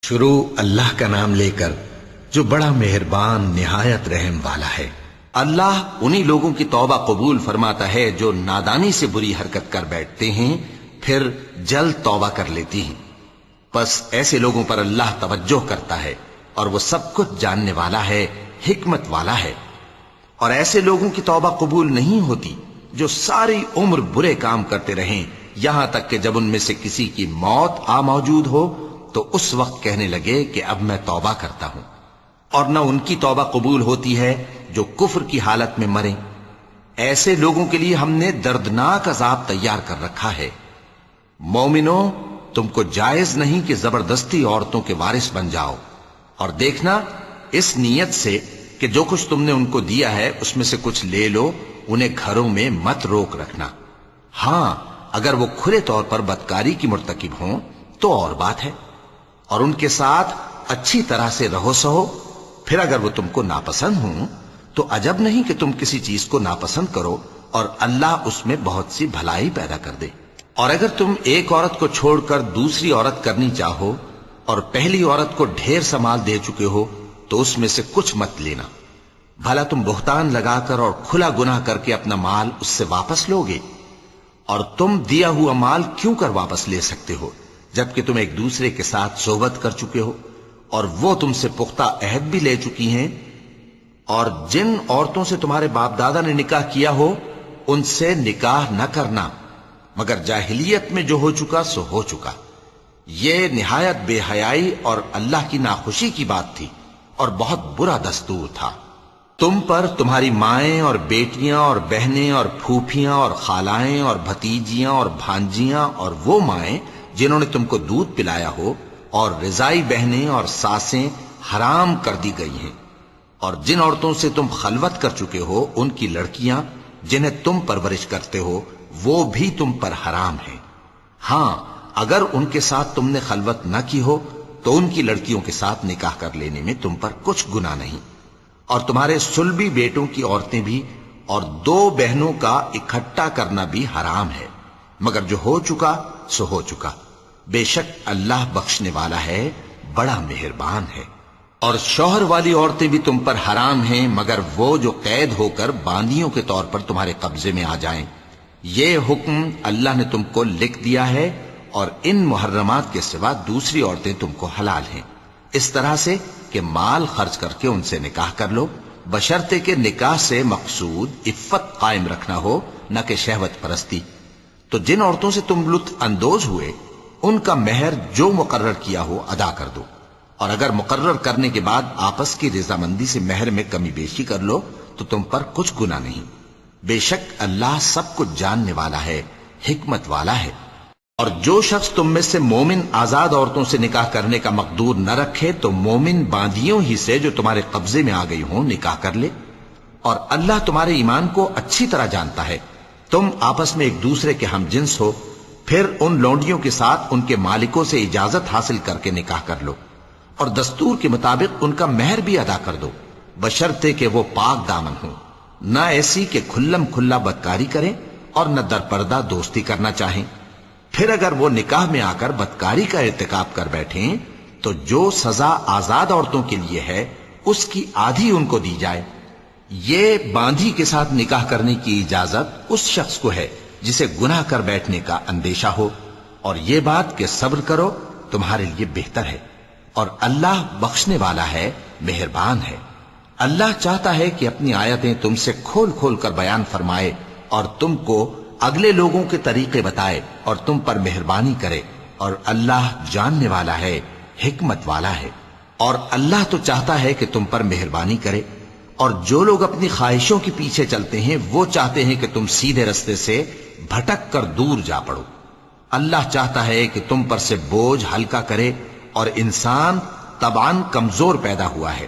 شروع اللہ کا نام لے کر جو بڑا مہربان نہایت رحم والا ہے۔ اللہ انہی لوگوں کی توبہ قبول فرماتا ہے جو نادانی سے بری حرکت کر بیٹھتے ہیں پھر جلد توبہ کر لیتی ہیں، پس ایسے لوگوں پر اللہ توجہ کرتا ہے اور وہ سب کچھ جاننے والا ہے، حکمت والا ہے۔ اور ایسے لوگوں کی توبہ قبول نہیں ہوتی جو ساری عمر برے کام کرتے رہیں، یہاں تک کہ جب ان میں سے کسی کی موت آ موجود ہو تو اس وقت کہنے لگے کہ اب میں توبہ کرتا ہوں۔ اور نہ ان کی توبہ قبول ہوتی ہے جو کفر کی حالت میں مریں۔ ایسے لوگوں کے لیے ہم نے دردناک عذاب تیار کر رکھا ہے۔ مومنوں، تم کو جائز نہیں کہ زبردستی عورتوں کے وارث بن جاؤ، اور دیکھنا اس نیت سے کہ جو کچھ تم نے ان کو دیا ہے اس میں سے کچھ لے لو، انہیں گھروں میں مت روک رکھنا۔ ہاں، اگر وہ کھلے طور پر بدکاری کی مرتکب ہوں تو اور بات ہے، اور ان کے ساتھ اچھی طرح سے رہو سہو۔ پھر اگر وہ تم کو ناپسند ہوں تو عجب نہیں کہ تم کسی چیز کو ناپسند کرو اور اللہ اس میں بہت سی بھلائی پیدا کر دے۔ اور اگر تم ایک عورت کو چھوڑ کر دوسری عورت کرنی چاہو اور پہلی عورت کو ڈھیر سا مال دے چکے ہو تو اس میں سے کچھ مت لینا، بھلا تم بہتان لگا کر اور کھلا گناہ کر کے اپنا مال اس سے واپس لوگے؟ اور تم دیا ہوا مال کیوں کر واپس لے سکتے ہو جبکہ تم ایک دوسرے کے ساتھ صحبت کر چکے ہو اور وہ تم سے پختہ عہد بھی لے چکی ہیں؟ اور جن عورتوں سے تمہارے باپ دادا نے نکاح کیا ہو ان سے نکاح نہ کرنا مگر جاہلیت میں جو ہو چکا سو ہو چکا۔ یہ نہایت بے حیائی اور اللہ کی ناخوشی کی بات تھی اور بہت برا دستور تھا۔ تم پر تمہاری مائیں اور بیٹیاں اور بہنیں اور پھوپھیاں اور خالائیں اور بھتیجیاں اور بھانجیاں اور وہ مائیں جنہوں نے تم کو دودھ پلایا ہو اور رضائی بہنیں اور ساسیں حرام کر دی گئی ہیں، اور جن عورتوں سے تم خلوت کر چکے ہو ان کی لڑکیاں جنہیں تم پرورش کرتے ہو وہ بھی تم پر حرام ہیں۔ ہاں، اگر ان کے ساتھ تم نے خلوت نہ کی ہو تو ان کی لڑکیوں کے ساتھ نکاح کر لینے میں تم پر کچھ گناہ نہیں۔ اور تمہارے صلبی بیٹوں کی عورتیں بھی اور دو بہنوں کا اکٹھا کرنا بھی حرام ہے، مگر جو ہو چکا سو ہو چکا۔ بے شک اللہ بخشنے والا ہے، بڑا مہربان ہے۔ اور شوہر والی عورتیں بھی تم پر حرام ہیں مگر وہ جو قید ہو کر باندیوں کے طور پر تمہارے قبضے میں آ جائیں۔ یہ حکم اللہ نے تم کو لکھ دیا ہے، اور ان محرمات کے سوا دوسری عورتیں تم کو حلال ہیں، اس طرح سے کہ مال خرچ کر کے ان سے نکاح کر لو، بشرطے کہ نکاح سے مقصود عفت قائم رکھنا ہو، نہ کہ شہوت پرستی۔ تو جن عورتوں سے تم لطف اندوز ہوئے ان کا مہر جو مقرر کیا ہو ادا کر دو، اور اگر مقرر کرنے کے بعد آپس کی رضامندی سے مہر میں کمی بیشی کر لو تو تم پر کچھ گناہ نہیں۔ بے شک اللہ سب کچھ جاننے والا ہے، حکمت والا ہے۔ اور جو شخص تم میں سے مومن آزاد عورتوں سے نکاح کرنے کا مقدور نہ رکھے تو مومن باندیوں ہی سے جو تمہارے قبضے میں آ گئی ہوں نکاح کر لے، اور اللہ تمہارے ایمان کو اچھی طرح جانتا ہے۔ تم آپس میں ایک دوسرے کے ہم جنس ہو، پھر ان لونڈیوں کے ساتھ ان کے مالکوں سے اجازت حاصل کر کے نکاح کر لو، اور دستور کے مطابق ان کا مہر بھی ادا کر دو، بشرطے کہ وہ پاک دامن ہوں، نہ ایسی کہ کھلم کھلا بدکاری کریں اور نہ در پردہ دوستی کرنا چاہیں۔ پھر اگر وہ نکاح میں آ کر بدکاری کا ارتکاب کر بیٹھیں تو جو سزا آزاد عورتوں کے لیے ہے اس کی آدھی ان کو دی جائے۔ یہ باندھی کے ساتھ نکاح کرنے کی اجازت اس شخص کو ہے جسے گناہ کر بیٹھنے کا اندیشہ ہو، اور یہ بات کہ صبر کرو تمہارے لیے بہتر ہے، اور اللہ بخشنے والا ہے، مہربان ہے۔ اللہ چاہتا ہے کہ اپنی آیتیں تم سے کھول کھول کر بیان فرمائے اور تم کو اگلے لوگوں کے طریقے بتائے اور تم پر مہربانی کرے، اور اللہ جاننے والا ہے، حکمت والا ہے۔ اور اللہ تو چاہتا ہے کہ تم پر مہربانی کرے، اور جو لوگ اپنی خواہشوں کے پیچھے چلتے ہیں وہ چاہتے ہیں کہ تم سیدھے رستے سے بھٹک کر دور جا پڑو۔ اللہ چاہتا ہے کہ تم پر سے بوجھ ہلکا کرے، اور انسان طبعاً کمزور پیدا ہوا ہے۔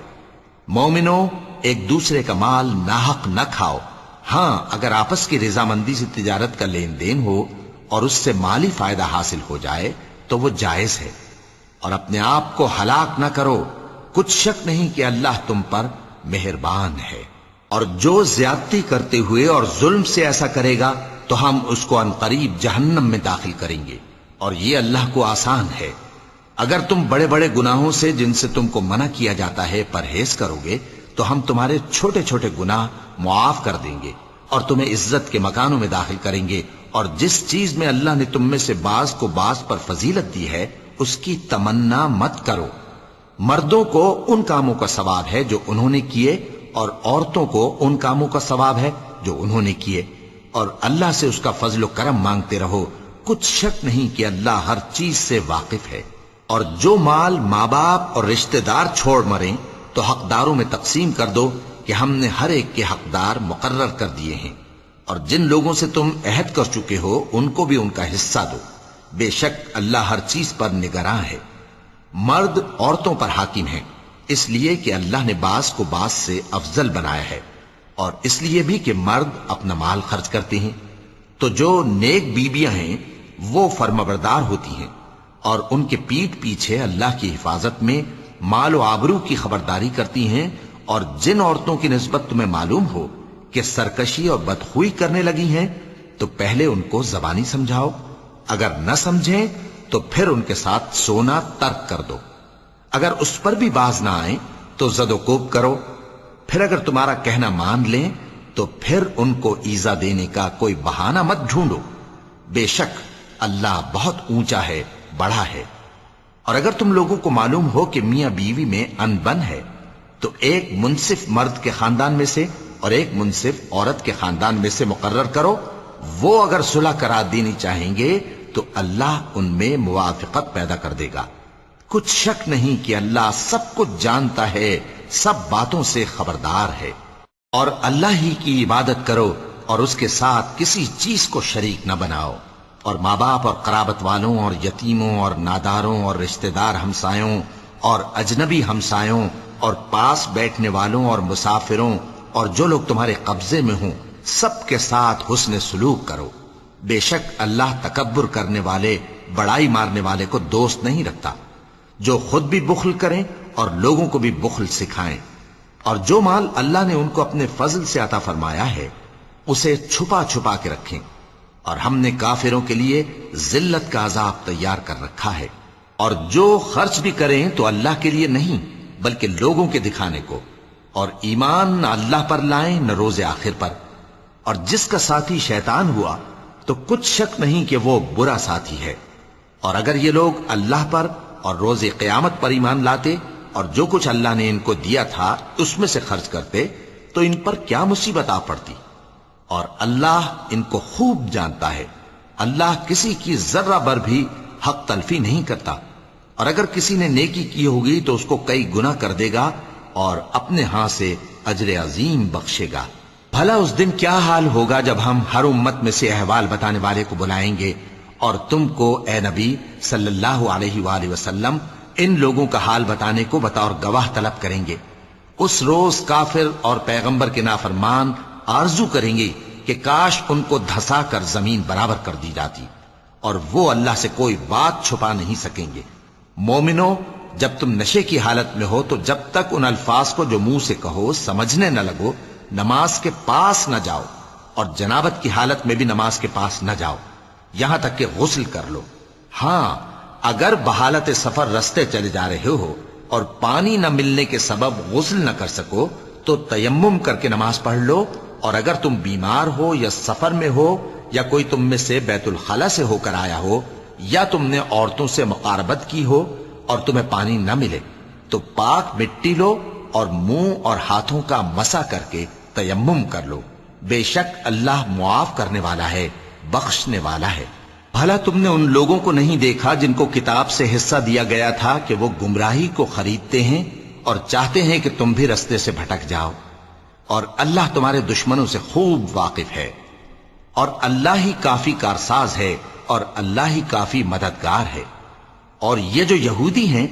مومنوں، ایک دوسرے کا مال ناحق نہ کھاؤ۔ ہاں، اگر آپس کی رضامندی سے تجارت کا لین دین ہو اور اس سے مالی فائدہ حاصل ہو جائے تو وہ جائز ہے، اور اپنے آپ کو ہلاک نہ کرو، کچھ شک نہیں کہ اللہ تم پر مہربان ہے۔ اور جو زیادتی کرتے ہوئے اور ظلم سے ایسا کرے گا تو ہم اس کو عنقریب جہنم میں داخل کریں گے، اور یہ اللہ کو آسان ہے۔ اگر تم بڑے بڑے گناہوں سے جن سے تم کو منع کیا جاتا ہے پرہیز کرو گے تو ہم تمہارے چھوٹے چھوٹے گناہ معاف کر دیں گے اور تمہیں عزت کے مکانوں میں داخل کریں گے، اور جس چیز میں اللہ نے تم میں سے بعض کو بعض پر فضیلت دی ہے اس کی تمنا مت کرو۔ مردوں کو ان کاموں کا ثواب ہے جو انہوں نے کیے، اور عورتوں کو ان کاموں کا ثواب ہے جو انہوں نے کیے، اور اللہ سے اس کا فضل و کرم مانگتے رہو، کچھ شک نہیں کہ اللہ ہر چیز سے واقف ہے۔ اور جو مال ماں باپ اور رشتہ دار چھوڑ مریں تو حقداروں میں تقسیم کر دو کہ ہم نے ہر ایک کے حقدار مقرر کر دیے ہیں، اور جن لوگوں سے تم عہد کر چکے ہو ان کو بھی ان کا حصہ دو، بے شک اللہ ہر چیز پر نگراں ہے۔ مرد عورتوں پر حاکم ہیں، اس لیے کہ اللہ نے بعض کو بعض سے افضل بنایا ہے، اور اس لیے بھی کہ مرد اپنا مال خرچ کرتے ہیں، تو جو نیک بیویاں ہیں وہ فرمانبردار ہوتی ہیں، اور ان کے پیٹھ پیچھے اللہ کی حفاظت میں مال و آبرو کی خبرداری کرتی ہیں۔ اور جن عورتوں کی نسبت تمہیں معلوم ہو کہ سرکشی اور بدخوئی کرنے لگی ہیں تو پہلے ان کو زبانی سمجھاؤ، اگر نہ سمجھیں تو پھر ان کے ساتھ سونا ترک کر دو، اگر اس پر بھی باز نہ آئیں تو زد و کوب کرو، پھر اگر تمہارا کہنا مان لیں تو پھر ان کو ایذا دینے کا کوئی بہانہ مت ڈھونڈو، بے شک اللہ بہت اونچا ہے، بڑا ہے۔ اور اگر تم لوگوں کو معلوم ہو کہ میاں بیوی میں انبن ہے تو ایک منصف مرد کے خاندان میں سے اور ایک منصف عورت کے خاندان میں سے مقرر کرو، وہ اگر صلح کرا دینی چاہیں گے تو اللہ ان میں موافقت پیدا کر دے گا۔ کچھ شک نہیں کہ اللہ سب کچھ جانتا ہے، سب باتوں سے خبردار ہے۔ اور اللہ ہی کی عبادت کرو اور اس کے ساتھ کسی چیز کو شریک نہ بناؤ، اور ماں باپ اور قرابت والوں اور یتیموں اور ناداروں اور رشتہ دار ہمسایوں اور اجنبی ہمسایوں اور پاس بیٹھنے والوں اور مسافروں اور جو لوگ تمہارے قبضے میں ہوں سب کے ساتھ حسن سلوک کرو، بے شک اللہ تکبر کرنے والے، بڑائی مارنے والے کو دوست نہیں رکھتا۔ جو خود بھی بخل کریں اور لوگوں کو بھی بخل سکھائیں، اور جو مال اللہ نے ان کو اپنے فضل سے عطا فرمایا ہے اسے چھپا چھپا کے رکھیں، اور ہم نے کافروں کے لیے ذلت کا عذاب تیار کر رکھا ہے۔ اور جو خرچ بھی کریں تو اللہ کے لیے نہیں بلکہ لوگوں کے دکھانے کو، اور ایمان نہ اللہ پر لائیں نہ روز آخر پر، اور جس کا ساتھی شیطان ہوا تو کچھ شک نہیں کہ وہ برا ساتھی ہے۔ اور اگر یہ لوگ اللہ پر اور روز قیامت پر ایمان لاتے اور جو کچھ اللہ نے ان کو دیا تھا اس میں سے خرچ کرتے تو ان پر کیا مصیبت آ پڑتی، اور اللہ ان کو خوب جانتا ہے۔ اللہ کسی کی ذرہ بر بھی حق تلفی نہیں کرتا، اور اگر کسی نے نیکی کی ہوگی تو اس کو کئی گنا کر دے گا اور اپنے ہاں سے اجر عظیم بخشے گا۔ بھلا اس دن کیا حال ہوگا جب ہم ہر امت میں سے احوال بتانے والے کو بلائیں گے اور تم کو اے نبی صلی اللہ علیہ وآلہ وسلم ان لوگوں کا حال بتانے کو بطور گواہ طلب کریں گے۔ اس روز کافر اور پیغمبر کے نافرمان آرزو کریں گے کہ کاش ان کو دھسا کر زمین برابر کر دی جاتی، اور وہ اللہ سے کوئی بات چھپا نہیں سکیں گے۔ مومنو، جب تم نشے کی حالت میں ہو تو جب تک ان الفاظ کو جو منہ سے کہو سمجھنے نہ لگو نماز کے پاس نہ جاؤ، اور جنابت کی حالت میں بھی نماز کے پاس نہ جاؤ یہاں تک کہ غسل کر لو۔ ہاں، اگر بحالت سفر رستے چلے جا رہے ہو اور پانی نہ ملنے کے سبب غسل نہ کر سکو تو تیمم کر کے نماز پڑھ لو، اور اگر تم بیمار ہو یا سفر میں ہو یا کوئی تم میں سے بیت الخلا سے ہو کر آیا ہو یا تم نے عورتوں سے مقاربت کی ہو اور تمہیں پانی نہ ملے تو پاک مٹی لو اور منہ اور ہاتھوں کا مسح کر کے تیمم کر لو، بے شک اللہ معاف کرنے والا ہے، بخشنے والا ہے۔ بھلا تم نے ان لوگوں کو نہیں دیکھا جن کو کتاب سے حصہ دیا گیا تھا کہ وہ گمراہی کو خریدتے ہیں اور چاہتے ہیں کہ تم بھی رستے سے بھٹک جاؤ، اور اللہ تمہارے دشمنوں سے خوب واقف ہے، اور اللہ ہی کافی کارساز ہے اور اللہ ہی کافی مددگار ہے۔ اور یہ جو یہودی ہیں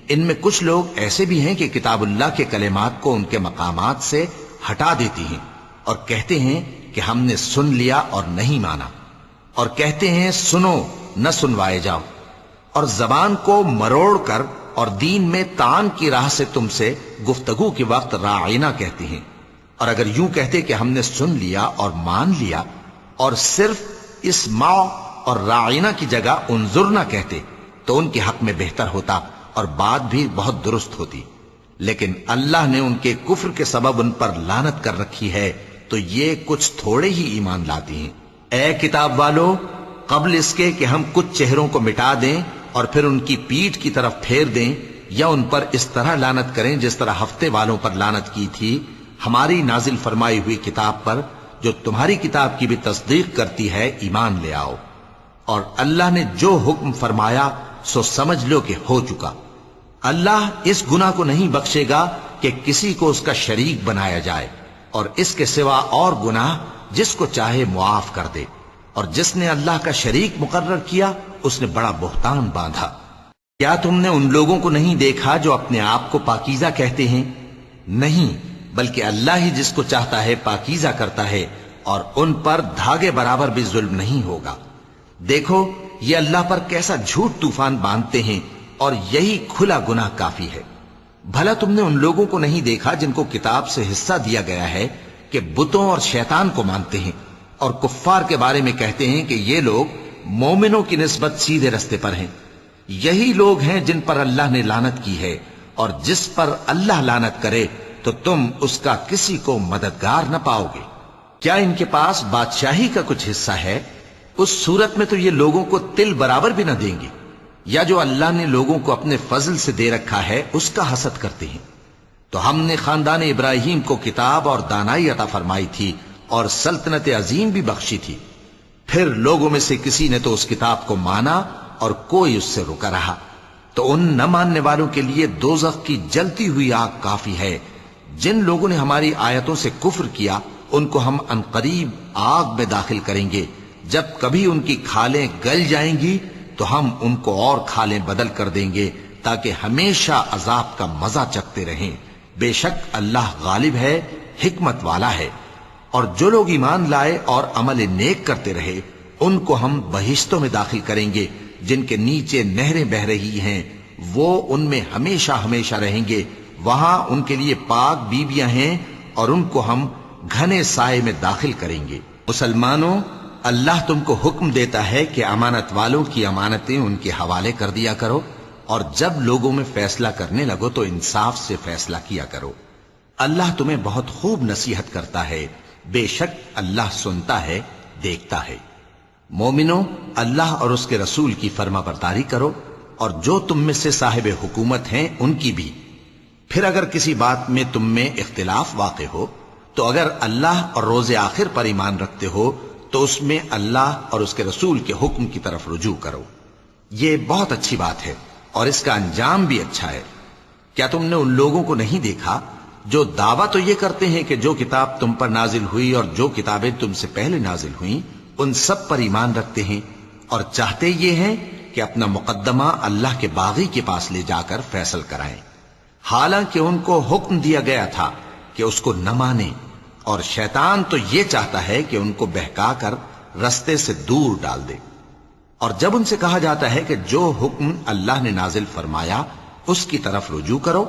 ان میں کچھ لوگ ایسے بھی ہیں کہ کتاب اللہ کے کلمات کو ان کے مقامات سے ہٹا دیتی ہیں اور کہتے ہیں کہ ہم نے سن لیا اور نہیں مانا، اور کہتے ہیں سنو نہ سنوائے جاؤ، اور زبان کو مروڑ کر اور دین میں طعن کی راہ سے تم سے گفتگو کے وقت راعینا کہتے ہیں۔ اور اگر یوں کہتے کہ ہم نے سن لیا اور مان لیا اور صرف اسمع اور راعینا کی جگہ انظر نہ کہتے تو ان کے حق میں بہتر ہوتا اور بات بھی بہت درست ہوتی، لیکن اللہ نے ان کے کفر کے سبب ان پر لعنت کر رکھی ہے، تو یہ کچھ تھوڑے ہی ایمان لاتی ہیں۔ اے کتاب والو، قبل اس کے کہ ہم کچھ چہروں کو مٹا دیں اور پھر ان کی پیٹھ کی طرف پھیر دیں یا ان پر اس طرح لعنت کریں جس طرح ہفتے والوں پر لعنت کی تھی، ہماری نازل فرمائی ہوئی کتاب پر جو تمہاری کتاب کی بھی تصدیق کرتی ہے ایمان لے آؤ، اور اللہ نے جو حکم فرمایا سو سمجھ لو کہ ہو چکا۔ اللہ اس گناہ کو نہیں بخشے گا کہ کسی کو اس کا شریک بنایا جائے، اور اس کے سوا اور گناہ جس کو چاہے معاف کر دے، اور جس نے اللہ کا شریک مقرر کیا اس نے بڑا بہتان باندھا۔ کیا تم نے ان لوگوں کو نہیں دیکھا جو اپنے آپ کو پاکیزہ کہتے ہیں؟ نہیں، بلکہ اللہ ہی جس کو چاہتا ہے پاکیزہ کرتا ہے، اور ان پر دھاگے برابر بھی ظلم نہیں ہوگا۔ دیکھو یہ اللہ پر کیسا جھوٹ طوفان باندھتے ہیں، اور یہی کھلا گناہ کافی ہے۔ بھلا تم نے ان لوگوں کو نہیں دیکھا جن کو کتاب سے حصہ دیا گیا ہے کہ بتوں اور شیطان کو مانتے ہیں، اور کفار کے بارے میں کہتے ہیں کہ یہ لوگ مومنوں کی نسبت سیدھے رستے پر ہیں۔ یہی لوگ ہیں جن پر اللہ نے لعنت کی ہے، اور جس پر اللہ لعنت کرے تو تم اس کا کسی کو مددگار نہ پاؤ گے۔ کیا ان کے پاس بادشاہی کا کچھ حصہ ہے؟ اس صورت میں تو یہ لوگوں کو تل برابر بھی نہ دیں گے، یا جو اللہ نے لوگوں کو اپنے فضل سے دے رکھا ہے اس کا حسد کرتے ہیں۔ تو ہم نے خاندان ابراہیم کو کتاب اور دانائی عطا فرمائی تھی اور سلطنت عظیم بھی بخشی تھی، پھر لوگوں میں سے کسی نے تو اس کتاب کو مانا اور کوئی اس سے رکا رہا، تو ان نہ ماننے والوں کے لیے دوزخ کی جلتی ہوئی آگ کافی ہے۔ جن لوگوں نے ہماری آیتوں سے کفر کیا ان کو ہم عنقریب آگ میں داخل کریں گے، جب کبھی ان کی کھالیں گل جائیں گی تو ہم ان کو اور کھالیں بدل کر دیں گے تاکہ ہمیشہ عذاب کا مزہ چکھتے رہیں۔ بے شک اللہ غالب ہے، حکمت والا ہے۔ اور جو لوگ ایمان لائے اور عمل نیک کرتے رہے ان کو ہم بہشتوں میں داخل کریں گے جن کے نیچے نہریں بہ رہی ہیں، وہ ان میں ہمیشہ ہمیشہ رہیں گے۔ وہاں ان کے لیے پاک بیویاں ہیں اور ان کو ہم گھنے سائے میں داخل کریں گے۔ مسلمانوں، اللہ تم کو حکم دیتا ہے کہ امانت والوں کی امانتیں ان کے حوالے کر دیا کرو، اور جب لوگوں میں فیصلہ کرنے لگو تو انصاف سے فیصلہ کیا کرو۔ اللہ تمہیں بہت خوب نصیحت کرتا ہے، بے شک اللہ سنتا ہے، دیکھتا ہے۔ مومنوں، اللہ اور اس کے رسول کی فرما برداری کرو، اور جو تم میں سے صاحب حکومت ہیں ان کی بھی۔ پھر اگر کسی بات میں تم میں اختلاف واقع ہو تو اگر اللہ اور روز آخر پر ایمان رکھتے ہو تو اس میں اللہ اور اس کے رسول کے حکم کی طرف رجوع کرو۔ یہ بہت اچھی بات ہے اور اس کا انجام بھی اچھا ہے۔ کیا تم نے ان لوگوں کو نہیں دیکھا جو دعویٰ تو یہ کرتے ہیں کہ جو کتاب تم پر نازل ہوئی اور جو کتابیں تم سے پہلے نازل ہوئیں ان سب پر ایمان رکھتے ہیں، اور چاہتے یہ ہیں کہ اپنا مقدمہ اللہ کے باغی کے پاس لے جا کر فیصل کرائیں، حالانکہ ان کو حکم دیا گیا تھا کہ اس کو نہ مانیں، اور شیطان تو یہ چاہتا ہے کہ ان کو بہکا کر رستے سے دور ڈال دے۔ اور جب ان سے کہا جاتا ہے کہ جو حکم اللہ نے نازل فرمایا اس کی طرف رجوع کرو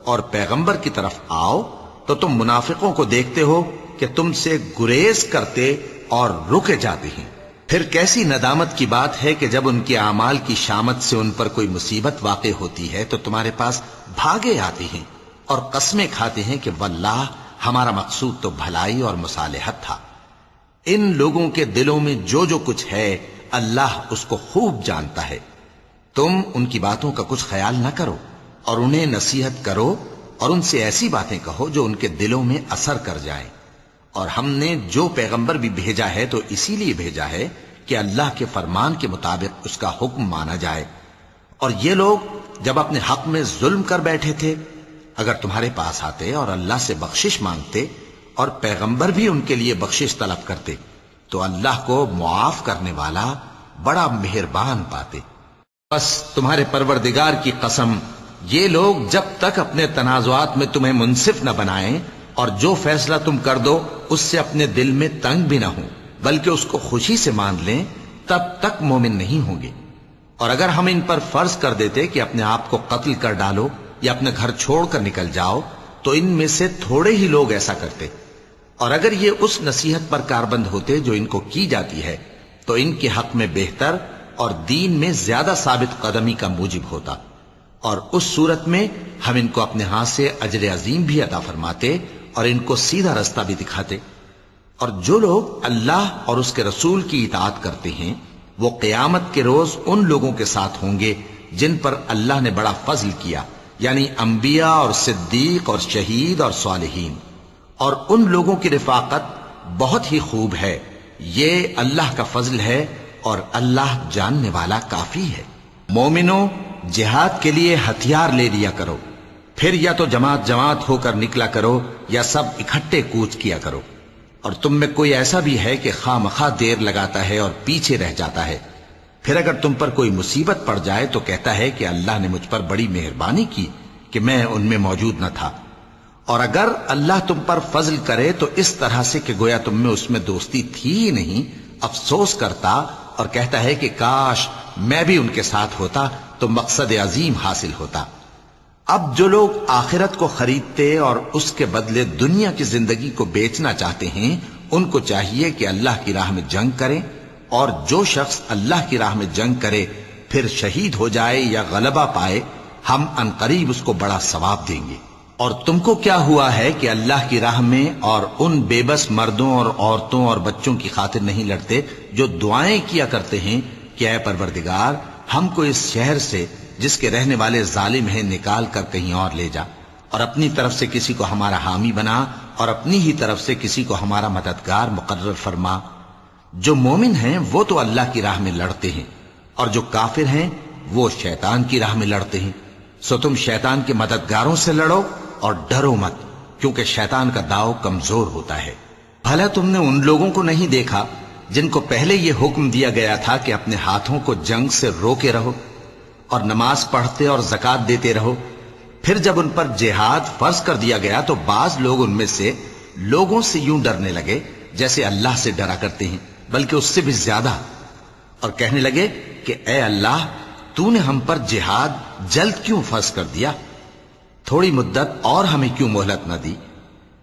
اور پیغمبر کی طرف آؤ، تو تم منافقوں کو دیکھتے ہو کہ تم سے گریز کرتے اور رکے جاتے ہیں۔ پھر کیسی ندامت کی بات ہے کہ جب ان کے اعمال کی شامت سے ان پر کوئی مصیبت واقع ہوتی ہے تو تمہارے پاس بھاگے آتے ہیں اور قسمیں کھاتے ہیں کہ واللہ ہمارا مقصود تو بھلائی اور مصالحت تھا۔ ان لوگوں کے دلوں میں جو جو کچھ ہے اللہ اس کو خوب جانتا ہے۔ تم ان کی باتوں کا کچھ خیال نہ کرو اور انہیں نصیحت کرو اور ان سے ایسی باتیں کہو جو ان کے دلوں میں اثر کر جائیں۔ اور ہم نے جو پیغمبر بھی بھیجا ہے تو اسی لیے بھیجا ہے کہ اللہ کے فرمان کے مطابق اس کا حکم مانا جائے۔ اور یہ لوگ جب اپنے حق میں ظلم کر بیٹھے تھے اگر تمہارے پاس آتے اور اللہ سے بخشش مانگتے اور پیغمبر بھی ان کے لیے بخشش طلب کرتے تو اللہ کو معاف کرنے والا بڑا مہربان پاتے۔ بس تمہارے پروردگار کی قسم، یہ لوگ جب تک اپنے تنازعات میں تمہیں منصف نہ بنائیں اور جو فیصلہ تم کر دو اس سے اپنے دل میں تنگ بھی نہ ہوں بلکہ اس کو خوشی سے مان لیں، تب تک مومن نہیں ہوں گے۔ اور اگر ہم ان پر فرض کر دیتے کہ اپنے آپ کو قتل کر ڈالو یا اپنے گھر چھوڑ کر نکل جاؤ تو ان میں سے تھوڑے ہی لوگ ایسا کرتے، اور اگر یہ اس نصیحت پر کاربند ہوتے جو ان کو کی جاتی ہے تو ان کے حق میں بہتر اور دین میں زیادہ ثابت قدمی کا موجب ہوتا، اور اس صورت میں ہم ان کو اپنے ہاتھ سے اجر عظیم بھی عطا فرماتے اور ان کو سیدھا رستہ بھی دکھاتے۔ اور جو لوگ اللہ اور اس کے رسول کی اطاعت کرتے ہیں وہ قیامت کے روز ان لوگوں کے ساتھ ہوں گے جن پر اللہ نے بڑا فضل کیا، یعنی انبیاء اور صدیق اور شہید اور صالحین، اور ان لوگوں کی رفاقت بہت ہی خوب ہے۔ یہ اللہ کا فضل ہے اور اللہ جاننے والا کافی ہے۔ مومنوں، جہاد کے لیے ہتھیار لے لیا کرو، پھر یا تو جماعت جماعت ہو کر نکلا کرو یا سب اکٹھے کوچ کیا کرو۔ اور تم میں کوئی ایسا بھی ہے کہ خواہ مخواہ دیر لگاتا ہے اور پیچھے رہ جاتا ہے، پھر اگر تم پر کوئی مصیبت پڑ جائے تو کہتا ہے کہ اللہ نے مجھ پر بڑی مہربانی کی کہ میں ان میں موجود نہ تھا۔ اور اگر اللہ تم پر فضل کرے تو اس طرح سے کہ گویا تم میں اس میں دوستی تھی ہی نہیں، افسوس کرتا اور کہتا ہے کہ کاش میں بھی ان کے ساتھ ہوتا تو مقصد عظیم حاصل ہوتا۔ اب جو لوگ آخرت کو خریدتے اور اس کے بدلے دنیا کی زندگی کو بیچنا چاہتے ہیں ان کو چاہیے کہ اللہ کی راہ میں جنگ کریں، اور جو شخص اللہ کی راہ میں جنگ کرے پھر شہید ہو جائے یا غلبہ پائے ہم عنقریب اس کو بڑا ثواب دیں گے۔ اور تم کو کیا ہوا ہے کہ اللہ کی راہ میں اور ان بے بس مردوں اور عورتوں اور بچوں کی خاطر نہیں لڑتے جو دعائیں کیا کرتے ہیں کہ اے پروردگار ہم کو اس شہر سے جس کے رہنے والے ظالم ہیں نکال کر کہیں اور لے جا، اور اپنی طرف سے کسی کو ہمارا حامی بنا اور اپنی ہی طرف سے کسی کو ہمارا مددگار مقرر فرما۔ جو مومن ہیں وہ تو اللہ کی راہ میں لڑتے ہیں، اور جو کافر ہیں وہ شیطان کی راہ میں لڑتے ہیں، سو تم شیطان کے مددگاروں سے لڑو اور ڈرو مت، کیونکہ شیطان کا داؤ کمزور ہوتا ہے۔ بھلا تم نے ان لوگوں کو نہیں دیکھا جن کو پہلے یہ حکم دیا گیا تھا کہ اپنے ہاتھوں کو جنگ سے روکے رہو اور نماز پڑھتے اور زکوٰۃ دیتے رہو، پھر جب ان پر جہاد فرض کر دیا گیا تو بعض لوگ ان میں سے لوگوں سے یوں ڈرنے لگے جیسے اللہ سے ڈرا کرتے ہیں، بلکہ اس سے بھی زیادہ، اور کہنے لگے کہ اے اللہ تو نے ہم پر جہاد جلد کیوں فرض کر دیا، تھوڑی مدت اور ہمیں کیوں مہلت نہ دی۔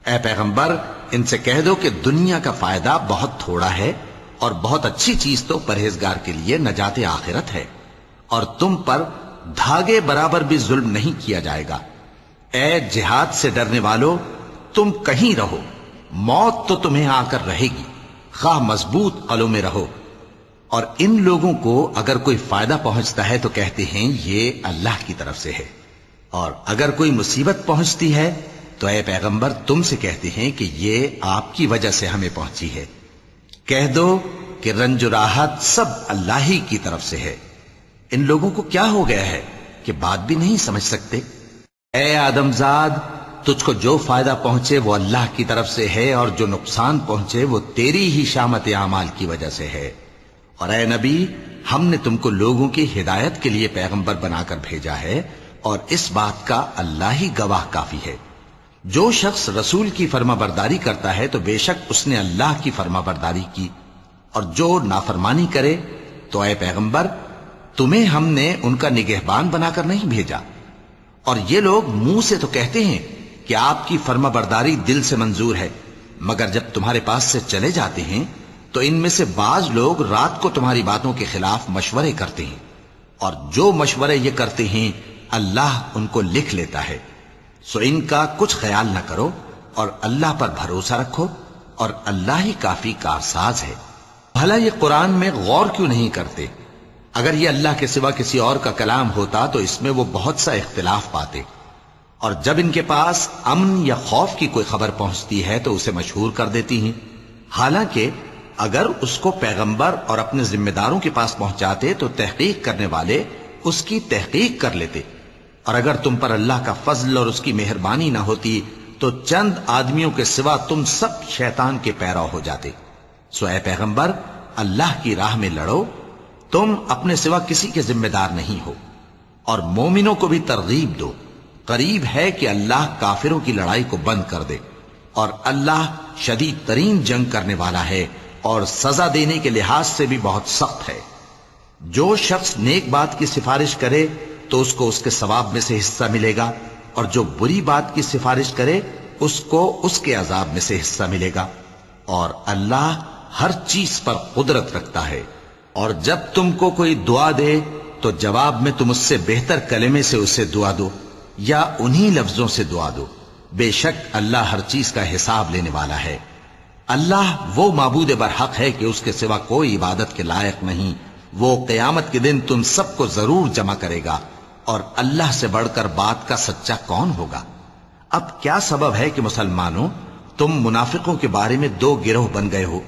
اے پیغمبر ان سے کہہ دو کہ دنیا کا فائدہ بہت تھوڑا ہے اور بہت اچھی چیز تو پرہیزگار کے لیے نجات آخرت ہے، اور تم پر دھاگے برابر بھی ظلم نہیں کیا جائے گا۔ اے جہاد سے ڈرنے والو تم کہیں رہو، موت تو تمہیں آ کر رہے گی، خواہ مضبوط قلعوں میں رہو۔ اور ان لوگوں کو اگر کوئی فائدہ پہنچتا ہے تو کہتے ہیں یہ اللہ کی طرف سے ہے، اور اگر کوئی مصیبت پہنچتی ہے تو اے پیغمبر تم سے کہتے ہیں کہ یہ آپ کی وجہ سے ہمیں پہنچی ہے۔ کہہ دو کہ رنج و راحت سب اللہ ہی کی طرف سے ہے۔ ان لوگوں کو کیا ہو گیا ہے کہ بات بھی نہیں سمجھ سکتے؟ اے آدم زاد تجھ کو جو فائدہ پہنچے وہ اللہ کی طرف سے ہے، اور جو نقصان پہنچے وہ تیری ہی شامت اعمال کی وجہ سے ہے۔ اور اے نبی ہم نے تم کو لوگوں کی ہدایت کے لیے پیغمبر بنا کر بھیجا ہے، اور اس بات کا اللہ ہی گواہ کافی ہے۔ جو شخص رسول کی فرما برداری کرتا ہے تو بے شک اس نے اللہ کی فرما برداری کی، اور جو نافرمانی کرے تو اے پیغمبر تمہیں ہم نے ان کا نگہبان بنا کر نہیں بھیجا۔ اور یہ لوگ منہ سے تو کہتے ہیں کہ آپ کی فرما برداری دل سے منظور ہے، مگر جب تمہارے پاس سے چلے جاتے ہیں تو ان میں سے بعض لوگ رات کو تمہاری باتوں کے خلاف مشورے کرتے ہیں، اور جو مشورے یہ کرتے ہیں اللہ ان کو لکھ لیتا ہے۔ سو ان کا کچھ خیال نہ کرو اور اللہ پر بھروسہ رکھو، اور اللہ ہی کافی کارساز ہے۔ بھلا یہ قرآن میں غور کیوں نہیں کرتے؟ اگر یہ اللہ کے سوا کسی اور کا کلام ہوتا تو اس میں وہ بہت سا اختلاف پاتے، اور جب ان کے پاس امن یا خوف کی کوئی خبر پہنچتی ہے تو اسے مشہور کر دیتی ہیں، حالانکہ اگر اس کو پیغمبر اور اپنے ذمہ داروں کے پاس پہنچاتے تو تحقیق کرنے والے اس کی تحقیق کر لیتے، اور اگر تم پر اللہ کا فضل اور اس کی مہربانی نہ ہوتی تو چند آدمیوں کے سوا تم سب شیطان کے پیرو ہو جاتے۔ سو اے پیغمبر اللہ کی راہ میں لڑو، تم اپنے سوا کسی کے ذمہ دار نہیں ہو، اور مومنوں کو بھی ترغیب دو، قریب ہے کہ اللہ کافروں کی لڑائی کو بند کر دے، اور اللہ شدید ترین جنگ کرنے والا ہے اور سزا دینے کے لحاظ سے بھی بہت سخت ہے۔ جو شخص نیک بات کی سفارش کرے تو اس کو اس کے ثواب میں سے حصہ ملے گا، اور جو بری بات کی سفارش کرے اس کو اس کے عذاب میں سے حصہ ملے گا، اور اللہ ہر چیز پر قدرت رکھتا ہے۔ اور جب تم کو کوئی دعا دے تو جواب میں تم اس سے بہتر کلمے سے اسے دعا دو یا انہی لفظوں سے دعا دو، بے شک اللہ ہر چیز کا حساب لینے والا ہے۔ اللہ وہ معبود برحق ہے کہ اس کے سوا کوئی عبادت کے لائق نہیں۔ وہ قیامت کے دن تم سب کو ضرور جمع کرے گا، اور اللہ سے بڑھ کر بات کا سچا کون ہوگا؟ اب کیا سبب ہے کہ مسلمانوں تم منافقوں کے بارے میں دو گروہ بن گئے ہو،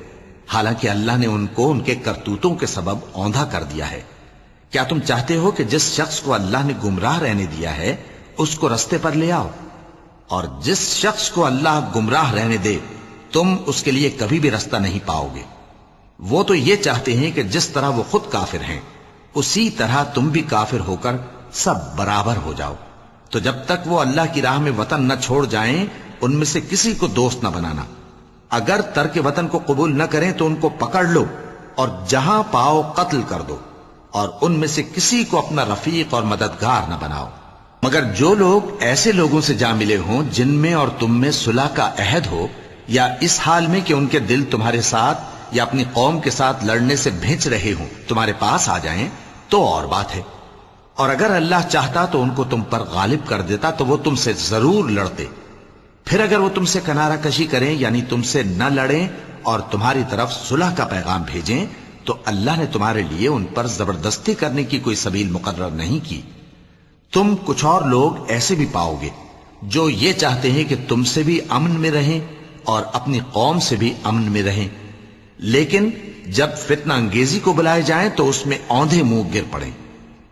حالانکہ اللہ نے ان کو ان کے کرتوتوں کے سبب اوندھا کر دیا ہے؟ کیا تم چاہتے ہو کہ جس شخص کو اللہ نے گمراہ رہنے دیا ہے اس کو رستے پر لے آؤ، اور جس شخص کو اللہ گمراہ رہنے دے تم اس کے لیے کبھی بھی رستہ نہیں پاؤ گے؟ وہ تو یہ چاہتے ہیں کہ جس طرح وہ خود کافر ہیں اسی طرح تم بھی کافر ہو کر سب برابر ہو جاؤ۔ تو جب تک وہ اللہ کی راہ میں وطن نہ چھوڑ جائیں ان میں سے کسی کو دوست نہ بنانا۔ اگر ترک وطن کو قبول نہ کریں تو ان کو پکڑ لو اور جہاں پاؤ قتل کر دو، اور ان میں سے کسی کو اپنا رفیق اور مددگار نہ بناؤ، مگر جو لوگ ایسے لوگوں سے جا ملے ہوں جن میں اور تم میں صلح کا عہد ہو، یا اس حال میں کہ ان کے دل تمہارے ساتھ یا اپنی قوم کے ساتھ لڑنے سے بھنچ رہے ہوں تمہارے پاس آ جائیں تو اور بات ہے۔ اور اگر اللہ چاہتا تو ان کو تم پر غالب کر دیتا تو وہ تم سے ضرور لڑتے۔ پھر اگر وہ تم سے کنارہ کشی کریں یعنی تم سے نہ لڑیں اور تمہاری طرف صلح کا پیغام بھیجیں تو اللہ نے تمہارے لیے ان پر زبردستی کرنے کی کوئی سبیل مقرر نہیں کی۔ تم کچھ اور لوگ ایسے بھی پاؤ گے جو یہ چاہتے ہیں کہ تم سے بھی امن میں رہیں اور اپنی قوم سے بھی امن میں رہیں، لیکن جب فتنہ انگیزی کو بلائے جائیں تو اس میں اوندھے منہ گر پڑیں۔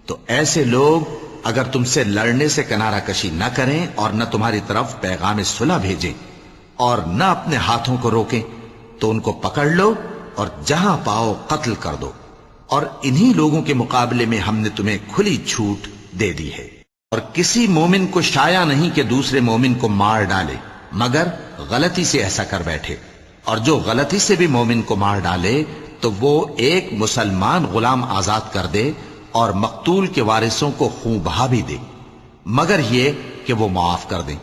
تو ایسے لوگ اگر تم سے لڑنے سے کنارہ کشی نہ کریں اور نہ تمہاری طرف پیغام صلح بھیجیں اور نہ اپنے ہاتھوں کو روکیں تو ان کو پکڑ لو اور جہاں پاؤ قتل کر دو، اور انہی لوگوں کے مقابلے میں ہم نے تمہیں کھلی چھوٹ دے دی ہے۔ اور کسی مومن کو شایع نہیں کہ دوسرے مومن کو مار ڈالے مگر غلطی سے ایسا کر بیٹھے، اور جو غلطی سے بھی مومن کو مار ڈالے تو وہ ایک مسلمان غلام آزاد کر دے اور مقتول کے وارثوں کو خون بہا بھی دے، مگر یہ کہ وہ معاف کر دیں۔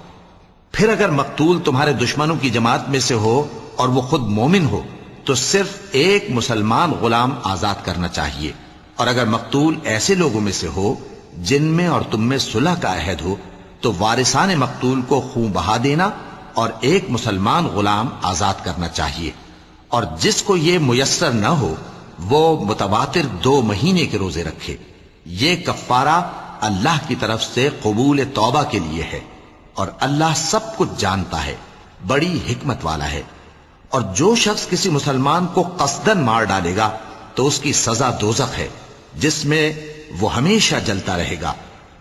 پھر اگر مقتول تمہارے دشمنوں کی جماعت میں سے ہو اور وہ خود مومن ہو تو صرف ایک مسلمان غلام آزاد کرنا چاہیے، اور اگر مقتول ایسے لوگوں میں سے ہو جن میں اور تم میں صلح کا عہد ہو تو وارثان مقتول کو خون بہا دینا اور ایک مسلمان غلام آزاد کرنا چاہیے، اور جس کو یہ میسر نہ ہو وہ متواتر 2 مہینے کے روزے رکھے۔ یہ کفارہ اللہ کی طرف سے قبول توبہ کے لیے ہے، اور اللہ سب کچھ جانتا ہے، بڑی حکمت والا ہے۔ اور جو شخص کسی مسلمان کو قصدن مار ڈالے گا تو اس کی سزا دوزخ ہے جس میں وہ ہمیشہ جلتا رہے گا،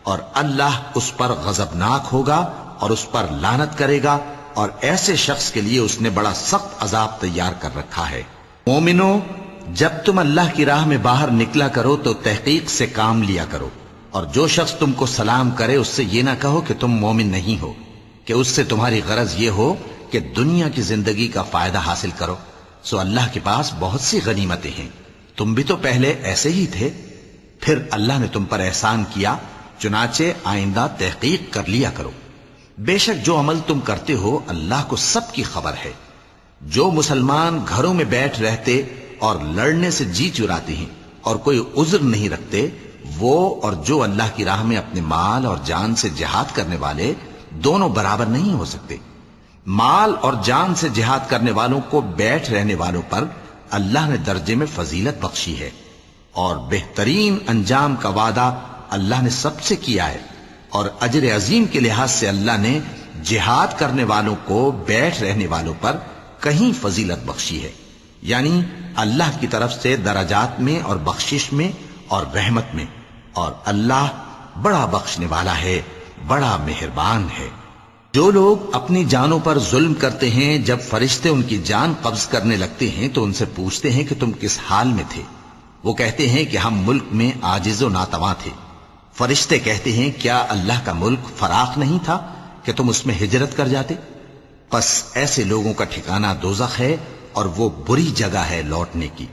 اور اللہ اس پر غضبناک ہوگا اور اس پر لعنت کرے گا، اور ایسے شخص کے لیے اس نے بڑا سخت عذاب تیار کر رکھا ہے۔ مومنو، جب تم اللہ کی راہ میں باہر نکلا کرو تو تحقیق سے کام لیا کرو، اور جو شخص تم کو سلام کرے اس سے یہ نہ کہو کہ تم مومن نہیں ہو، کہ اس سے تمہاری غرض یہ ہو کہ دنیا کی زندگی کا فائدہ حاصل کرو۔ سو اللہ کے پاس بہت سی غنیمتیں ہیں، تم بھی تو پہلے ایسے ہی تھے، پھر اللہ نے تم پر احسان کیا، چنانچہ آئندہ تحقیق کر لیا کرو۔ بے شک جو عمل تم کرتے ہو اللہ کو سب کی خبر ہے۔ جو مسلمان گھروں میں بیٹھ رہتے اور لڑنے سے جی چراتے ہیں اور کوئی عذر نہیں رکھتے، وہ اور جو اللہ کی راہ میں اپنے مال اور جان سے جہاد کرنے والے دونوں برابر نہیں ہو سکتے۔ مال اور جان سے جہاد کرنے والوں کو بیٹھ رہنے والوں پر اللہ نے درجے میں فضیلت بخشی ہے، اور بہترین انجام کا وعدہ اللہ نے سب سے کیا ہے، اور اجر عظیم کے لحاظ سے اللہ نے جہاد کرنے والوں کو بیٹھ رہنے والوں پر کہیں فضیلت بخشی ہے، یعنی اللہ کی طرف سے درجات میں اور بخشش میں اور رحمت میں، اور اللہ بڑا بخشنے والا ہے، بڑا مہربان ہے۔ جو لوگ اپنی جانوں پر ظلم کرتے ہیں جب فرشتے ان کی جان قبض کرنے لگتے ہیں تو ان سے پوچھتے ہیں کہ تم کس حال میں تھے؟ وہ کہتے ہیں کہ ہم ملک میں عاجز و ناتواں تھے۔ فرشتے کہتے ہیں کیا اللہ کا ملک فراخ نہیں تھا کہ تم اس میں ہجرت کر جاتے؟ پس ایسے لوگوں کا ٹھکانہ دوزخ ہے، اور وہ بری جگہ ہے لوٹنے کی۔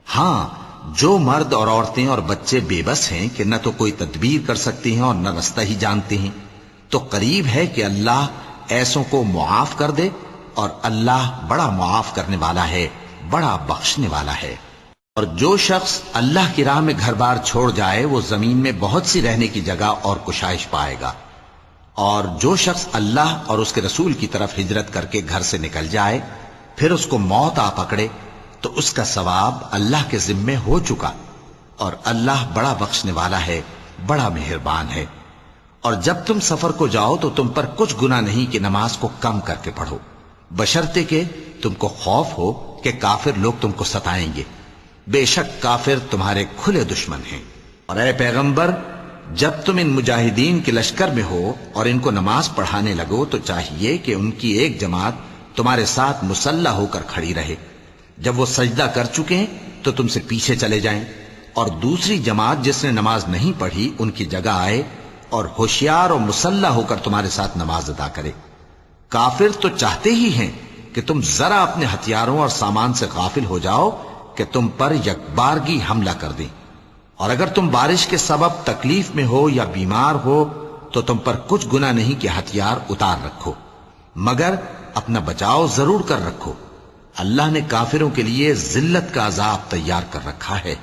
ہاں، جو مرد اور عورتیں اور بچے بے بس ہیں کہ نہ تو کوئی تدبیر کر سکتے ہیں اور نہ رستہ ہی جانتے ہیں، تو قریب ہے کہ اللہ ایسوں کو معاف کر دے، اور اللہ بڑا معاف کرنے والا ہے، بڑا بخشنے والا ہے۔ اور جو شخص اللہ کی راہ میں گھر بار چھوڑ جائے وہ زمین میں بہت سی رہنے کی جگہ اور کشائش پائے گا، اور جو شخص اللہ اور اس کے رسول کی طرف ہجرت کر کے گھر سے نکل جائے پھر اس کو موت آ پکڑے تو اس کا ثواب اللہ کے ذمے ہو چکا، اور اللہ بڑا بخشنے والا ہے، بڑا مہربان ہے۔ اور جب تم سفر کو جاؤ تو تم پر کچھ گناہ نہیں کہ نماز کو کم کر کے پڑھو، بشرطے کہ تم کو خوف ہو کہ کافر لوگ تم کو ستائیں گے، بے شک کافر تمہارے کھلے دشمن ہیں۔ اور اے پیغمبر، جب تم ان مجاہدین کے لشکر میں ہو اور ان کو نماز پڑھانے لگو تو چاہیے کہ ان کی ایک جماعت تمہارے ساتھ مسلح ہو کر کھڑی رہے، جب وہ سجدہ کر چکے ہیں تو تم سے پیچھے چلے جائیں، اور دوسری جماعت جس نے نماز نہیں پڑھی ان کی جگہ آئے اور ہوشیار اور مسلح ہو کر تمہارے ساتھ نماز ادا کرے۔ کافر تو چاہتے ہی ہیں کہ تم ذرا اپنے ہتھیاروں اور سامان سے غافل ہو جاؤ کہ تم پر یکبارگی حملہ کر دیں، اور اگر تم بارش کے سبب تکلیف میں ہو یا بیمار ہو تو تم پر کچھ گناہ نہیں کہ ہتھیار اتار رکھو، مگر اپنا بچاؤ ضرور کر رکھو، اللہ نے کافروں کے لیے ذلت کا عذاب تیار کر رکھا ہے۔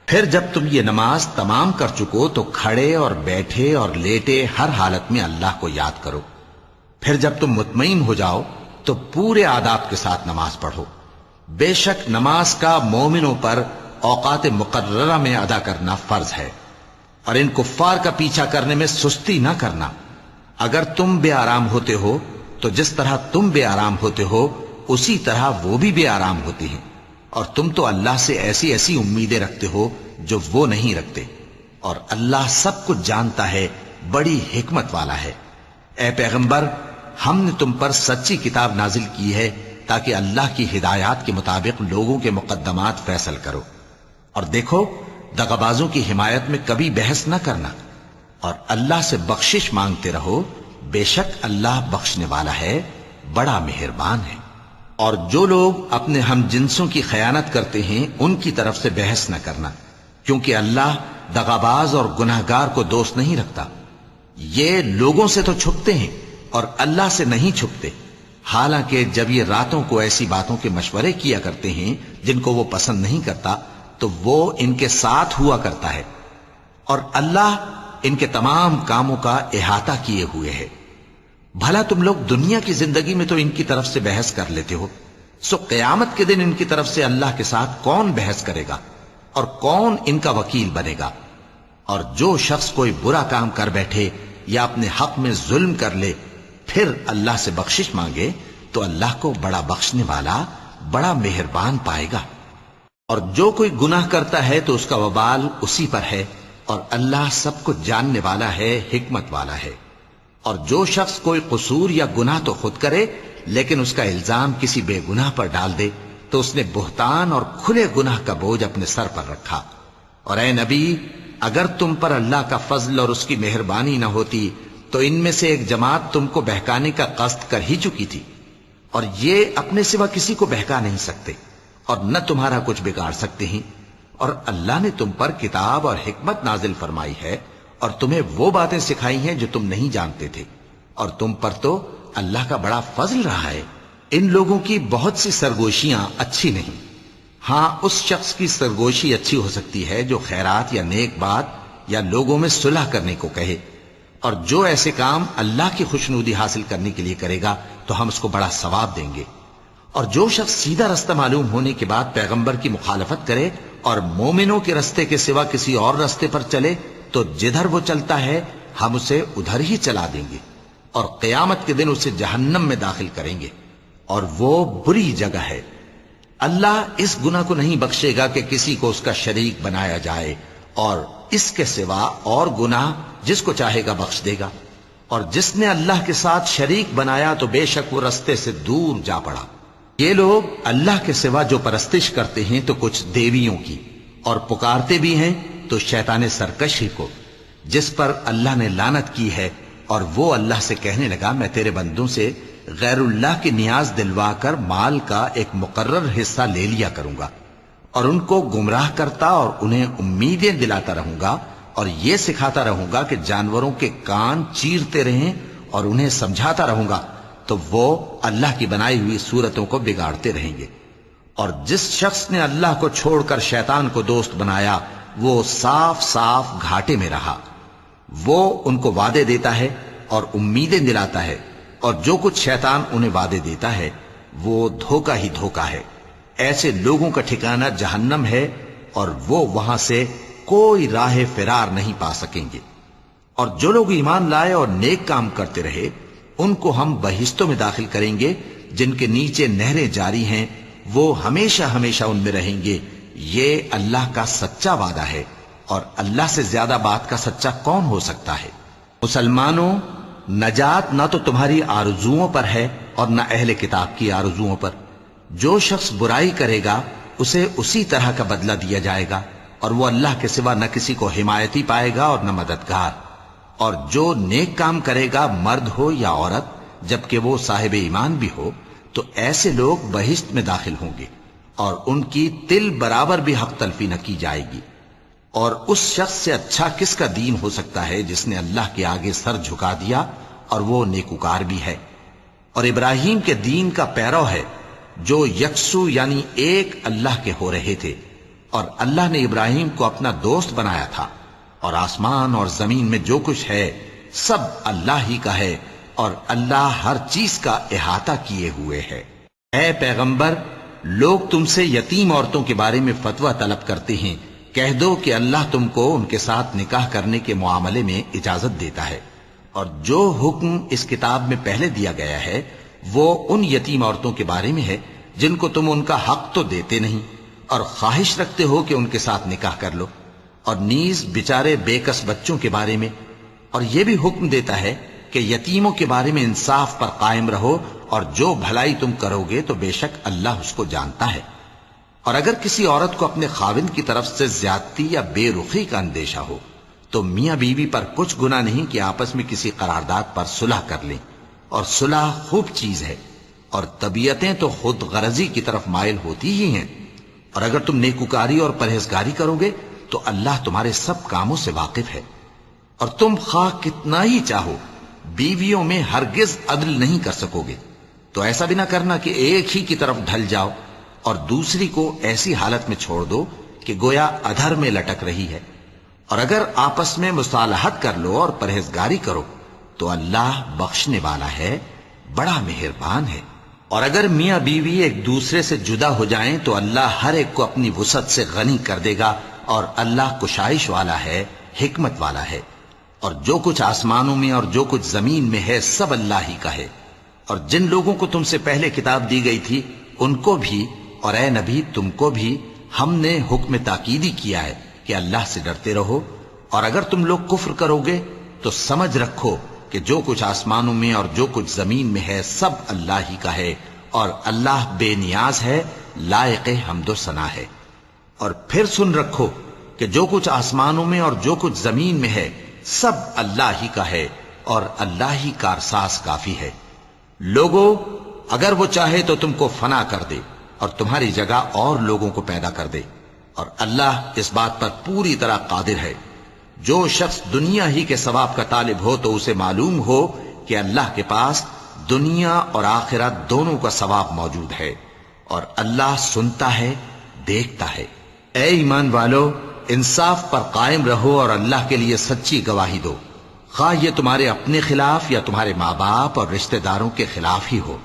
پھر جب تم یہ نماز تمام کر چکو تو کھڑے اور بیٹھے اور لیٹے ہر حالت میں اللہ کو یاد کرو، پھر جب تم مطمئن ہو جاؤ تو پورے آداب کے ساتھ نماز پڑھو۔ بے شک نماز کا مومنوں پر اوقات مقررہ میں ادا کرنا فرض ہے، اور ان کفار کا پیچھا کرنے میں سستی نہ کرنا۔ اگر تم بے آرام ہوتے ہو تو جس طرح تم بے آرام ہوتے ہو اسی طرح وہ بھی بے آرام ہوتے ہیں، اور تم تو اللہ سے ایسی ایسی امیدیں رکھتے ہو جو وہ نہیں رکھتے، اور اللہ سب کچھ جانتا ہے، بڑی حکمت والا ہے۔ اے پیغمبر، ہم نے تم پر سچی کتاب نازل کی ہے تاکہ اللہ کی ہدایات کے مطابق لوگوں کے مقدمات فیصل کرو، اور دیکھو دغابازوں کی حمایت میں کبھی بحث نہ کرنا، اور اللہ سے بخشش مانگتے رہو، بے شک اللہ بخشنے والا ہے، بڑا مہربان ہے۔ اور جو لوگ اپنے ہم جنسوں کی خیانت کرتے ہیں ان کی طرف سے بحث نہ کرنا، کیونکہ اللہ دغاباز اور گناہگار کو دوست نہیں رکھتا۔ یہ لوگوں سے تو چھپتے ہیں اور اللہ سے نہیں چھپتے، حالانکہ جب یہ راتوں کو ایسی باتوں کے مشورے کیا کرتے ہیں جن کو وہ پسند نہیں کرتا تو وہ ان کے ساتھ ہوا کرتا ہے، اور اللہ ان کے تمام کاموں کا احاطہ کیے ہوئے ہے۔ بھلا تم لوگ دنیا کی زندگی میں تو ان کی طرف سے بحث کر لیتے ہو، سو قیامت کے دن ان کی طرف سے اللہ کے ساتھ کون بحث کرے گا اور کون ان کا وکیل بنے گا؟ اور جو شخص کوئی برا کام کر بیٹھے یا اپنے حق میں ظلم کر لے پھر اللہ سے بخشش مانگے تو اللہ کو بڑا بخشنے والا، بڑا مہربان پائے گا۔ اور جو کوئی گناہ کرتا ہے تو اس کا وبال اسی پر ہے، اور اللہ سب کو جاننے والا ہے، حکمت والا ہے۔ اور جو شخص کوئی قصور یا گناہ تو خود کرے لیکن اس کا الزام کسی بے گناہ پر ڈال دے تو اس نے بہتان اور کھلے گناہ کا بوجھ اپنے سر پر رکھا۔ اور اے نبی، اگر تم پر اللہ کا فضل اور اس کی مہربانی نہ ہوتی تو ان میں سے ایک جماعت تم کو بہکانے کا قصد کر ہی چکی تھی، اور یہ اپنے سوا کسی کو بہکا نہیں سکتے اور نہ تمہارا کچھ بگاڑ سکتے ہیں۔ اور اللہ نے تم پر کتاب اور حکمت نازل فرمائی ہے اور تمہیں وہ باتیں سکھائی ہیں جو تم نہیں جانتے تھے، اور تم پر تو اللہ کا بڑا فضل رہا ہے۔ ان لوگوں کی بہت سی سرگوشیاں اچھی نہیں، ہاں اس شخص کی سرگوشی اچھی ہو سکتی ہے جو خیرات یا نیک بات یا لوگوں میں صلح کرنے کو کہے، اور جو ایسے کام اللہ کی خوشنودی حاصل کرنے کے لیے کرے گا تو ہم اس کو بڑا ثواب دیں گے۔ اور جو شخص سیدھا رستہ معلوم ہونے کے بعد پیغمبر کی مخالفت کرے اور مومنوں کے رستے کے سوا کسی اور رستے پر چلے تو جدھر وہ چلتا ہے ہم اسے ادھر ہی چلا دیں گے، اور قیامت کے دن اسے جہنم میں داخل کریں گے، اور وہ بری جگہ ہے۔ اللہ اس گناہ کو نہیں بخشے گا کہ کسی کو اس کا شریک بنایا جائے، اور اس کے سوا اور گناہ جس کو چاہے گا بخش دے گا، اور جس نے اللہ کے ساتھ شریک بنایا تو بے شک وہ رستے سے دور جا پڑا۔ یہ لوگ اللہ کے سوا جو پرستش کرتے ہیں تو کچھ دیویوں کی، اور پکارتے بھی ہیں تو شیطان سرکشی کو، جس پر اللہ نے لعنت کی ہے، اور وہ اللہ سے کہنے لگا میں تیرے بندوں سے غیر اللہ کی نیاز دلوا کر مال کا ایک مقرر حصہ لے لیا کروں گا، اور ان کو گمراہ کرتا اور انہیں امیدیں دلاتا رہوں گا، اور یہ سکھاتا رہوں گا کہ جانوروں کے کان چیرتے رہیں، اور انہیں سمجھاتا رہوں گا تو وہ اللہ کی بنائی ہوئی صورتوں کو بگاڑتے رہیں گے۔ اور جس شخص نے اللہ کو چھوڑ کر شیطان کو دوست بنایا وہ صاف صاف گھاٹے میں رہا۔ وہ ان کو وعدے دیتا ہے اور امیدیں دلاتا ہے، اور جو کچھ شیطان انہیں وعدے دیتا ہے وہ دھوکہ ہی دھوکہ ہے۔ ایسے لوگوں کا ٹھکانہ جہنم ہے، اور وہ وہاں سے کوئی راہ فرار نہیں پا سکیں گے۔ اور جو لوگ ایمان لائے اور نیک کام کرتے رہے ان کو ہم بہشتوں میں داخل کریں گے جن کے نیچے نہریں جاری ہیں، وہ ہمیشہ ہمیشہ ان میں رہیں گے۔ یہ اللہ کا سچا وعدہ ہے، اور اللہ سے زیادہ بات کا سچا کون ہو سکتا ہے؟ مسلمانوں، نجات نہ تو تمہاری آرزوؤں پر ہے اور نہ اہل کتاب کی آرزوؤں پر۔ جو شخص برائی کرے گا اسے اسی طرح کا بدلہ دیا جائے گا، اور وہ اللہ کے سوا نہ کسی کو حمایتی پائے گا اور نہ مددگار۔ اور جو نیک کام کرے گا، مرد ہو یا عورت، جبکہ وہ صاحب ایمان بھی ہو، تو ایسے لوگ بہشت میں داخل ہوں گے، اور ان کی تل برابر بھی حق تلفی نہ کی جائے گی۔ اور اس شخص سے اچھا کس کا دین ہو سکتا ہے جس نے اللہ کے آگے سر جھکا دیا اور وہ نیکوکار بھی ہے، اور ابراہیم کے دین کا پیرو ہے، جو یکسو یعنی ایک اللہ کے ہو رہے تھے۔ اور اللہ نے ابراہیم کو اپنا دوست بنایا تھا، اور آسمان اور زمین میں جو کچھ ہے سب اللہ ہی کا ہے، اور اللہ ہر چیز کا احاطہ کیے ہوئے ہے۔ اے پیغمبر، لوگ تم سے یتیم عورتوں کے بارے میں فتویٰ طلب کرتے ہیں، کہہ دو کہ اللہ تم کو ان کے ساتھ نکاح کرنے کے معاملے میں اجازت دیتا ہے، اور جو حکم اس کتاب میں پہلے دیا گیا ہے وہ ان یتیم عورتوں کے بارے میں ہے جن کو تم ان کا حق تو دیتے نہیں، اور خواہش رکھتے ہو کہ ان کے ساتھ نکاح کر لو، اور نیز بیچارے بے کس بچوں کے بارے میں۔ اور یہ بھی حکم دیتا ہے کہ یتیموں کے بارے میں انصاف پر قائم رہو، اور جو بھلائی تم کرو گے تو بے شک اللہ اس کو جانتا ہے۔ اور اگر کسی عورت کو اپنے خاوند کی طرف سے زیادتی یا بے رخی کا اندیشہ ہو تو میاں بیوی پر کچھ گناہ نہیں کہ آپس میں کسی قرارداد پر صلح کر لیں، اور صلح خوب چیز ہے، اور طبیعتیں تو خود غرضی کی طرف مائل ہوتی ہی ہیں۔ اور اگر تم نیکوکاری اور پرہیزگاری کرو گے تو اللہ تمہارے سب کاموں سے واقف ہے۔ اور تم خواہ کتنا ہی چاہو بیویوں میں ہرگز عدل نہیں کر سکو گے، تو ایسا بھی نہ کرنا کہ ایک ہی کی طرف ڈھل جاؤ اور دوسری کو ایسی حالت میں چھوڑ دو کہ گویا ادھر میں لٹک رہی ہے۔ اور اگر آپس میں مصالحت کر لو اور پرہیزگاری کرو تو اللہ بخشنے والا ہے، بڑا مہربان ہے۔ اور اگر میاں بیوی ایک دوسرے سے جدا ہو جائیں تو اللہ ہر ایک کو اپنی وسعت سے غنی کر دے گا، اور اللہ کشائش والا ہے، حکمت والا ہے۔ اور جو کچھ آسمانوں میں اور جو کچھ زمین میں ہے سب اللہ ہی کا ہے۔ اور جن لوگوں کو تم سے پہلے کتاب دی گئی تھی ان کو بھی، اور اے نبی تم کو بھی، ہم نے حکم تاکیدی کیا ہے کہ اللہ سے ڈرتے رہو۔ اور اگر تم لوگ کفر کرو گے تو سمجھ رکھو کہ جو کچھ آسمانوں میں اور جو کچھ زمین میں ہے سب اللہ ہی کا ہے، اور اللہ بے نیاز ہے، لائق حمد و ثنا ہے۔ اور پھر سن رکھو کہ جو کچھ آسمانوں میں اور جو کچھ زمین میں ہے سب اللہ ہی کا ہے، اور اللہ ہی کارساز کافی ہے۔ لوگوں، اگر وہ چاہے تو تم کو فنا کر دے اور تمہاری جگہ اور لوگوں کو پیدا کر دے، اور اللہ اس بات پر پوری طرح قادر ہے۔ جو شخص دنیا ہی کے ثواب کا طالب ہو تو اسے معلوم ہو کہ اللہ کے پاس دنیا اور آخرت دونوں کا ثواب موجود ہے، اور اللہ سنتا ہے، دیکھتا ہے۔ اے ایمان والو، انصاف پر قائم رہو اور اللہ کے لیے سچی گواہی دو، خواہ یہ تمہارے اپنے خلاف یا تمہارے ماں باپ اور رشتہ داروں کے خلاف ہی ہو۔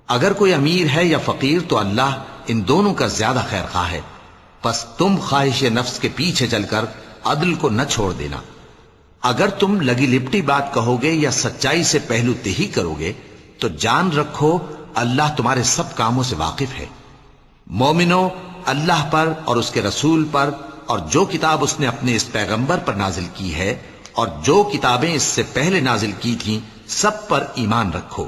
اگر کوئی امیر ہے یا فقیر تو اللہ ان دونوں کا زیادہ خیر خواہ ہے، پس تم خواہش نفس کے پیچھے چل کر عدل کو نہ چھوڑ دینا۔ اگر تم لگی لپٹی بات کہو گے یا سچائی سے پہلو تہی کرو گے تو جان رکھو اللہ تمہارے سب کاموں سے واقف ہے۔ مومنو، اللہ پر اور اس کے رسول پر اور جو کتاب اس نے اپنے اس پیغمبر پر نازل کی ہے اور جو کتابیں اس سے پہلے نازل کی تھیں سب پر ایمان رکھو۔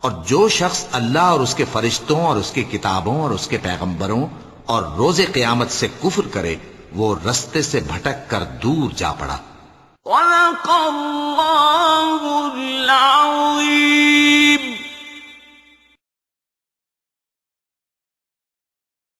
اور جو شخص اللہ اور اس کے فرشتوں اور اس کی کتابوں اور اس کے پیغمبروں اور روز قیامت سے کفر کرے وہ رستے سے بھٹک کر دور جا پڑا۔ وَلَقَ اللَّهُ